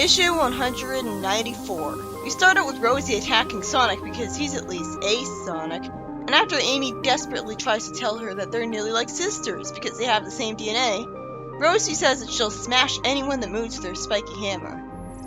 Issue 194. We start out with Rosie attacking Sonic because he's at least a Sonic, and after Amy desperately tries to tell her that they're nearly like sisters because they have the same DNA, Rosie says that she'll smash anyone that moves with her spiky hammer.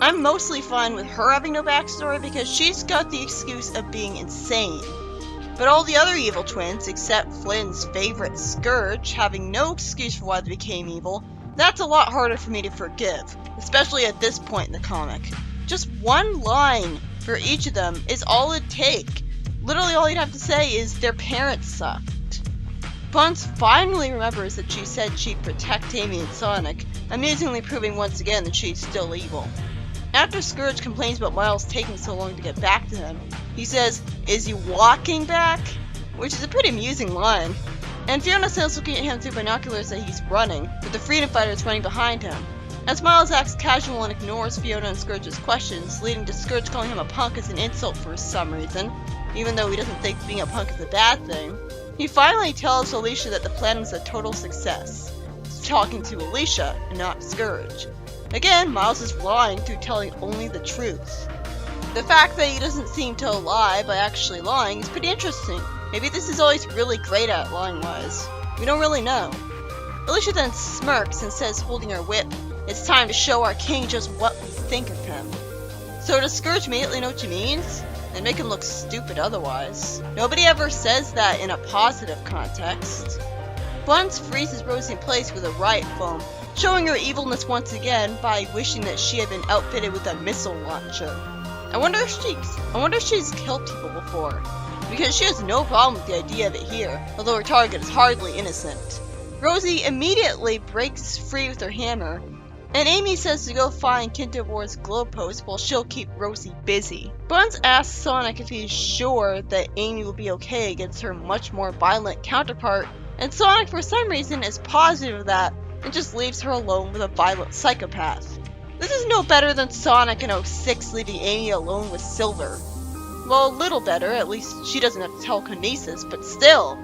I'm mostly fine with her having no backstory because she's got the excuse of being insane. But all the other evil twins, except Flynn's favorite Scourge, having no excuse for why they became evil, that's a lot harder for me to forgive, especially at this point in the comic. Just one line for each of them is all it'd take. Literally all you'd have to say is their parents sucked. Buns finally remembers that she said she'd protect Amy and Sonic, amusingly proving once again that she's still evil. After Scourge complains about Miles taking so long to get back to him, he says, "Is he walking back?" Which is a pretty amusing line. And Fiona says looking at him through binoculars that he's running, with the freedom fighters running behind him. As Miles acts casual and ignores Fiona and Scourge's questions, leading to Scourge calling him a punk as an insult for some reason, even though he doesn't think being a punk is a bad thing, he finally tells Alicia that the plan was a total success. He's talking to Alicia, and not Scourge. Again, Miles is lying through telling only the truth. The fact that he doesn't seem to lie by actually lying is pretty interesting. Maybe this is all he's really great at lying-wise. We don't really know. Alicia then smirks and says, holding her whip, "It's time to show our king just what we think of him." So does Scourge immediately know what she means? And make him look stupid otherwise. Nobody ever says that in a positive context. Buns freezes Rosie in place with a riot foam, showing her evilness once again by wishing that she had been outfitted with a missile launcher. I wonder if she's killed people before, because she has no problem with the idea of it here, although her target is hardly innocent. Rosie immediately breaks free with her hammer, and Amy says to go find Kintabor's glow post while she'll keep Rosie busy. Buns asks Sonic if he's sure that Amy will be okay against her much more violent counterpart, and Sonic for some reason is positive of that and just leaves her alone with a violent psychopath. This is no better than Sonic in 06 leaving Amy alone with Silver. Well, a little better, at least she doesn't have telekinesis, but still.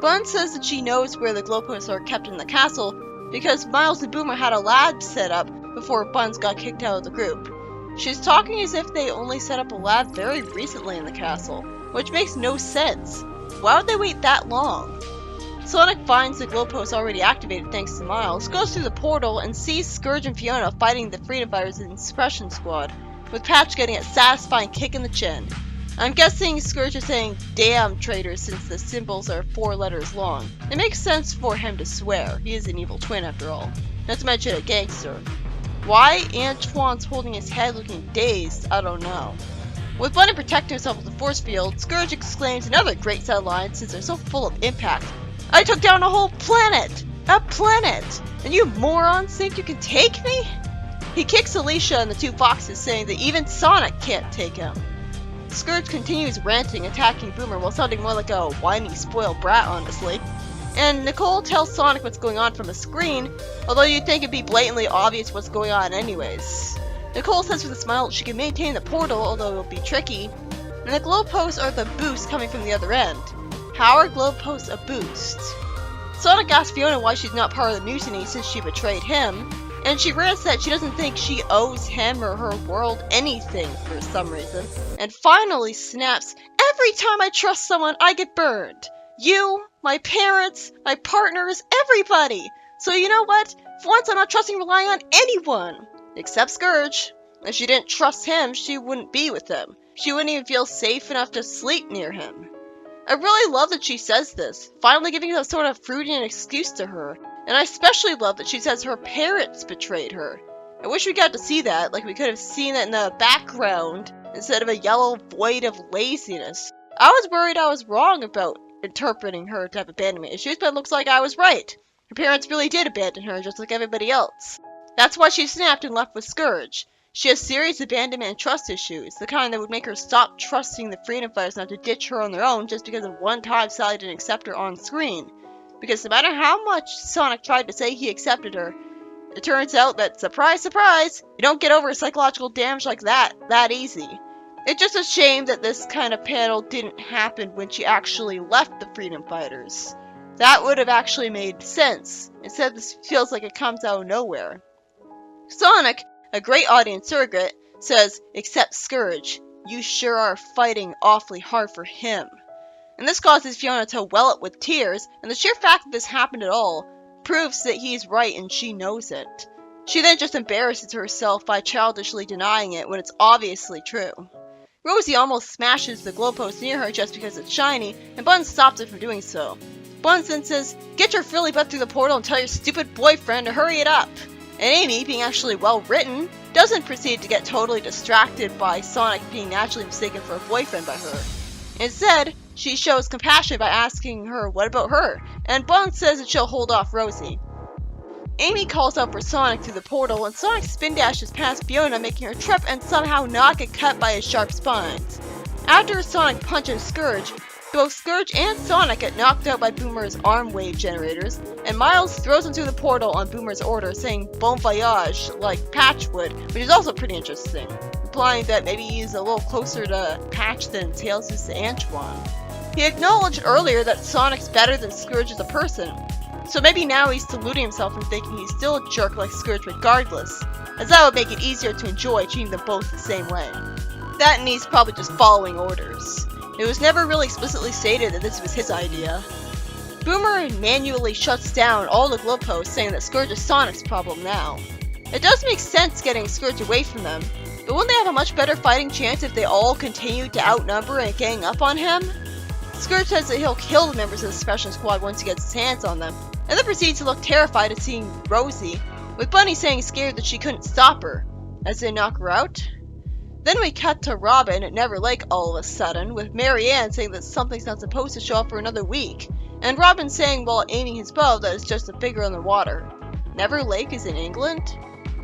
Buns says that she knows where the glow posts are kept in the castle because Miles and Boomer had a lab set up before Buns got kicked out of the group. She's talking as if they only set up a lab very recently in the castle, which makes no sense. Why would they wait that long? Sonic finds the glow post already activated thanks to Miles, goes through the portal, and sees Scourge and Fiona fighting the Freedom Fighters in Suppression Squad, with Patch getting a satisfying kick in the chin. I'm guessing Scourge is saying "damn traitors" since the symbols are 4 letters long. It makes sense for him to swear, he is an evil twin after all, not to mention a gangster. Why Antoine's holding his head looking dazed, I don't know. With Bunny protecting himself with the force field, Scourge exclaims another great set of lines since they're so full of impact. "I took down a whole planet! A planet! And you morons think you can take me?" He kicks Alicia and the 2 foxes, saying that even Sonic can't take him. Scourge continues ranting, attacking Boomer while sounding more like a whiny, spoiled brat, honestly. And Nicole tells Sonic what's going on from a screen, although you'd think it'd be blatantly obvious what's going on anyways. Nicole says with a smile that she can maintain the portal, although it'll be tricky, and the glow posts are the boost coming from the other end. How are glow posts a boost? Sonic asks Fiona why she's not part of the mutiny since she betrayed him, and she rants that she doesn't think she owes him or her world anything for some reason, and finally snaps, "Every time I trust someone, I get burned. You, my parents, my partners, everybody. So you know what? For once I'm not trusting relying on anyone. Except Scourge. If she didn't trust him, she wouldn't be with him. She wouldn't even feel safe enough to sleep near him." I really love that she says this, finally giving some sort of Freudian excuse to her, and I especially love that she says her parents betrayed her. I wish we got to see that, like we could have seen it in the background, instead of a yellow void of laziness. I was worried I was wrong about interpreting her to have abandonment issues, but it looks like I was right. Her parents really did abandon her, just like everybody else. That's why she snapped and left with Scourge. She has serious abandonment and trust issues, the kind that would make her stop trusting the Freedom Fighters not to ditch her on their own just because of one time Sally didn't accept her on screen. Because no matter how much Sonic tried to say he accepted her, it turns out that, surprise, surprise, you don't get over psychological damage like that easy. It's just a shame that this kind of panel didn't happen when she actually left the Freedom Fighters. That would have actually made sense. Instead, this feels like it comes out of nowhere. Sonic, A great audience surrogate says, "Except Scourge, you sure are fighting awfully hard for him." And this causes Fiona to well up with tears, and the sheer fact that this happened at all proves that he's right and she knows it. She then just embarrasses herself by childishly denying it when it's obviously true. Rosie almost smashes the glow post near her just because it's shiny, and Buns stops her from doing so. Buns then says, "Get your frilly butt through the portal and tell your stupid boyfriend to hurry it up." And Amy, being actually well written, doesn't proceed to get totally distracted by Sonic being naturally mistaken for a boyfriend by her. Instead, she shows compassion by asking her what about her, and Buns says that she'll hold off Rosie. Amy calls out for Sonic through the portal, and Sonic spin dashes past Fiona, making her trip and somehow not get cut by his sharp spines. After Sonic punches Scourge, both Scourge and Sonic get knocked out by Boomer's arm wave generators, and Miles throws him through the portal on Boomer's order, saying "Bon voyage" like Patch would, which is also pretty interesting, implying that maybe he's a little closer to Patch than Tails is to Antoine. He acknowledged earlier that Sonic's better than Scourge as a person, so maybe now he's deluding himself and thinking he's still a jerk like Scourge regardless, as that would make it easier to enjoy treating them both the same way. That and he's probably just following orders. It was never really explicitly stated that this was his idea. Boomer manually shuts down all the glow posts, saying that Scourge is Sonic's problem now. It does make sense getting Scourge away from them, but wouldn't they have a much better fighting chance if they all continued to outnumber and gang up on him? Scourge says that he'll kill the members of the Special Squad once he gets his hands on them, and then proceeds to look terrified at seeing Rosie, with Bunny saying scared that she couldn't stop her, as they knock her out. Then we cut to Robin at Never Lake all of a sudden, with Mary Ann saying that something's not supposed to show up for another week, and Robin saying while aiming his bow that it's just a figure on the water. Never Lake is in England?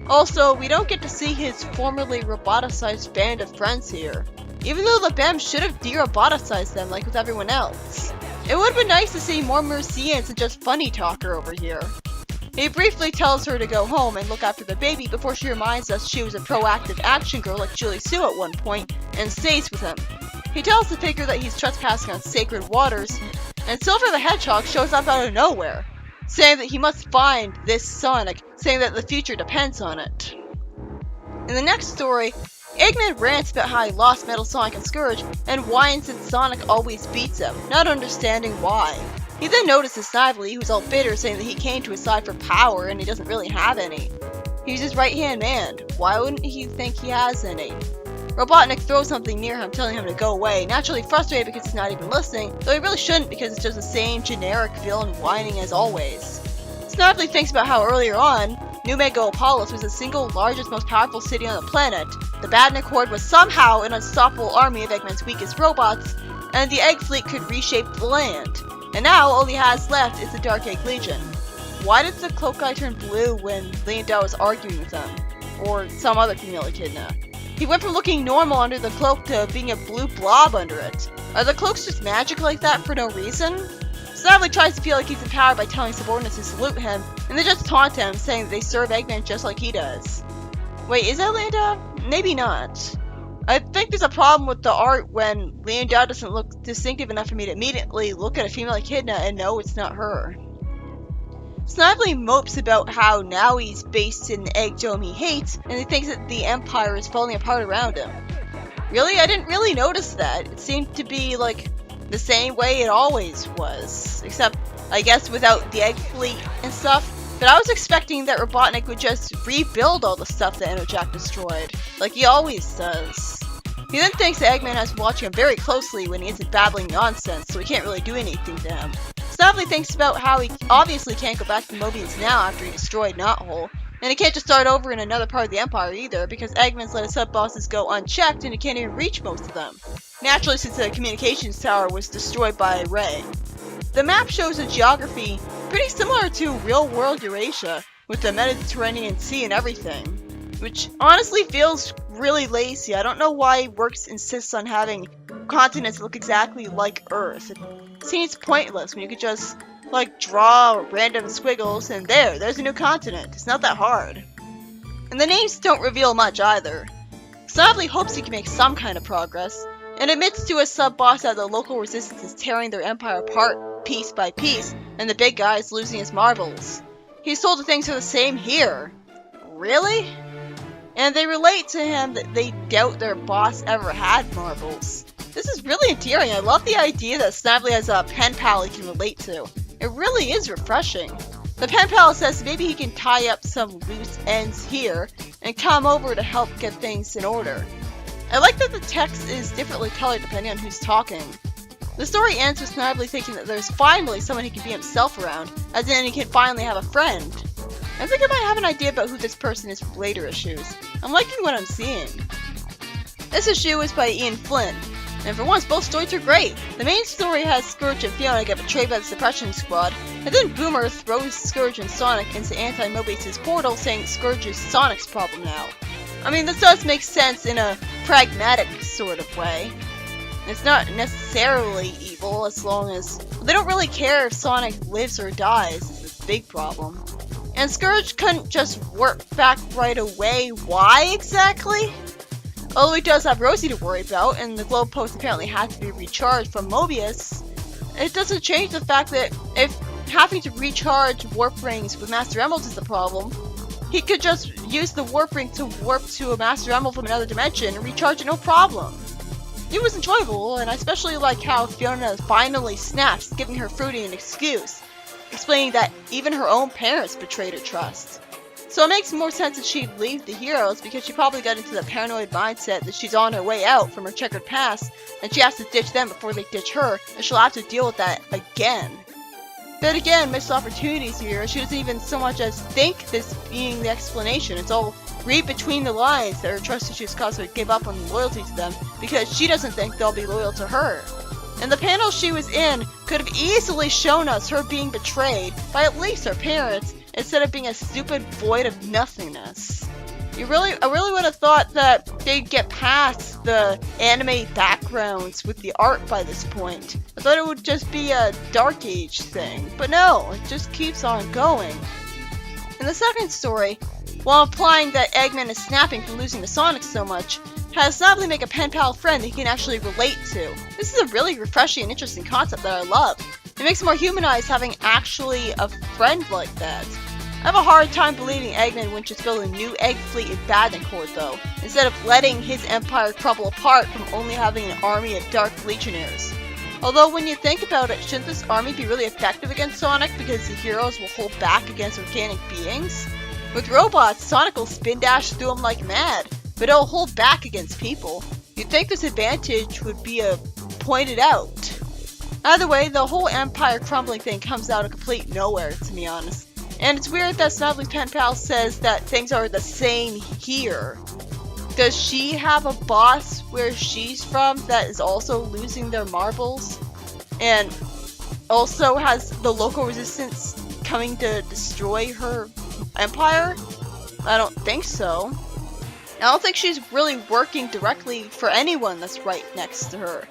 Also, we don't get to see his formerly roboticized band of friends here, even though the BEM should have de-roboticized them like with everyone else. It would have been nice to see more Mercians and just Funny Talker over here. He briefly tells her to go home and look after the baby before she reminds us she was a proactive action girl like Julie Sue at one point, and stays with him. He tells the figure that he's trespassing on sacred waters, and Silver the Hedgehog shows up out of nowhere, saying that he must find this Sonic, saying that the future depends on it. In the next story, Eggman rants about how he lost Metal Sonic and Scourge, and whines that Sonic always beats him, not understanding why. He then notices Snively, who's all bitter, saying that he came to his side for power and he doesn't really have any. He's his right-hand man. Why wouldn't he think he has any? Robotnik throws something near him, telling him to go away, naturally frustrated because he's not even listening, though he really shouldn't because it's just the same generic villain whining as always. Snively thinks about how earlier on, New Megapolis was the single largest, most powerful city on the planet. The Badnik Horde was somehow an unstoppable army of Eggman's weakest robots, and the Egg Fleet could reshape the land. And now all he has left is the Dark Egg Legion. Why did the cloak guy turn blue when Leonda was arguing with him? Or some other female echidna? He went from looking normal under the cloak to being a blue blob under it. Are the cloaks just magic like that for no reason? Snively tries to feel like he's empowered by telling subordinates to salute him, and they just taunt him, saying that they serve Eggman just like he does. Wait, is that Leonda? Maybe not. I think there's a problem with the art when Leonda doesn't look distinctive enough for me to immediately look at a female echidna and know it's not her. Snively mopes about how now he's based in the egg dome he hates, and he thinks that the Empire is falling apart around him. Really? I didn't really notice that. It seemed to be like the same way it always was, except I guess without the egg fleet and stuff. But I was expecting that Robotnik would just rebuild all the stuff that Enerjack destroyed, like he always does. He then thinks that Eggman has been watching him very closely when he isn't babbling nonsense, so he can't really do anything to him. Snively thinks about how he obviously can't go back to Mobius now after he destroyed Knothole, and he can't just start over in another part of the Empire either, because Eggman's let his sub-bosses go unchecked and he can't even reach most of them. Naturally, since the communications tower was destroyed by Ray. The map shows a geography pretty similar to real-world Eurasia, with the Mediterranean Sea and everything, which honestly feels really lazy. I don't know why Works insists on having continents look exactly like Earth. It seems pointless when you could just, like, draw random squiggles and there's a new continent. It's not that hard. And the names don't reveal much either. Snively hopes he can make some kind of progress, and admits to a sub-boss that the local resistance is tearing their empire apart piece by piece, and the big guy is losing his marbles. He's told that things are the same here. Really? And they relate to him that they doubt their boss ever had marbles. This is really endearing. I love the idea that Snively has a pen pal he can relate to. It really is refreshing. The pen pal says maybe he can tie up some loose ends here and come over to help get things in order. I like that the text is differently colored depending on who's talking. The story ends with Snively thinking that there's finally someone he can be himself around, as in he can finally have a friend. I think I might have an idea about who this person is for later issues. I'm liking what I'm seeing. This issue is by Ian Flynn, and for once both stories are great. The main story has Scourge and Fiona get betrayed by the Suppression Squad, and then Boomer throws Scourge and Sonic into Anti-Mobius' portal, saying Scourge is Sonic's problem now. I mean, this does make sense in a pragmatic sort of way. It's not necessarily evil as long as they don't really care if Sonic lives or dies. It's a big problem. And Scourge couldn't just work back right away. Why exactly? Although he does have Rosie to worry about, and the globe post apparently had to be recharged from Mobius, it doesn't change the fact that if having to recharge warp rings with Master Emeralds is the problem, he could just use the warp ring to warp to a Master Emerald from another dimension and recharge it no problem. It was enjoyable, and I especially like how Fiona finally snaps, giving her Fruity an excuse, explaining that even her own parents betrayed her trust. So it makes more sense that she'd leave the heroes because she probably got into the paranoid mindset that she's on her way out from her checkered past and she has to ditch them before they ditch her, and she'll have to deal with that again. But again, missed opportunities here. She doesn't even so much as think this being the explanation. It's all read between the lines that her trust issues cause her to give up on loyalty to them because she doesn't think they'll be loyal to her. And the panel she was in could have easily shown us her being betrayed by at least her parents instead of being a stupid void of nothingness. I really would have thought that they'd get past the anime backgrounds with the art by this point. I thought it would just be a Dark Age thing, but no, it just keeps on going. In the second story, while implying that Eggman is snapping from losing to Sonic so much, has Snively make a pen pal friend that he can actually relate to. This is a really refreshing and interesting concept that I love. It makes it more humanized having actually a friend like that. I have a hard time believing Eggman wouldn't just build a new egg fleet in Badnicourt though, instead of letting his empire crumble apart from only having an army of Dark Legionnaires. Although when you think about it, shouldn't this army be really effective against Sonic because the heroes will hold back against organic beings? With robots, Sonic will spin dash through them like mad, but it'll hold back against people. You'd think this advantage would be pointed out. Either way, the whole empire crumbling thing comes out of complete nowhere, to be honest. And it's weird that Snively's pen pal says that things are the same here. Does she have a boss where she's from that is also losing their marbles? And also has the local resistance coming to destroy her empire? I don't think so. I don't think she's really working directly for anyone that's right next to her.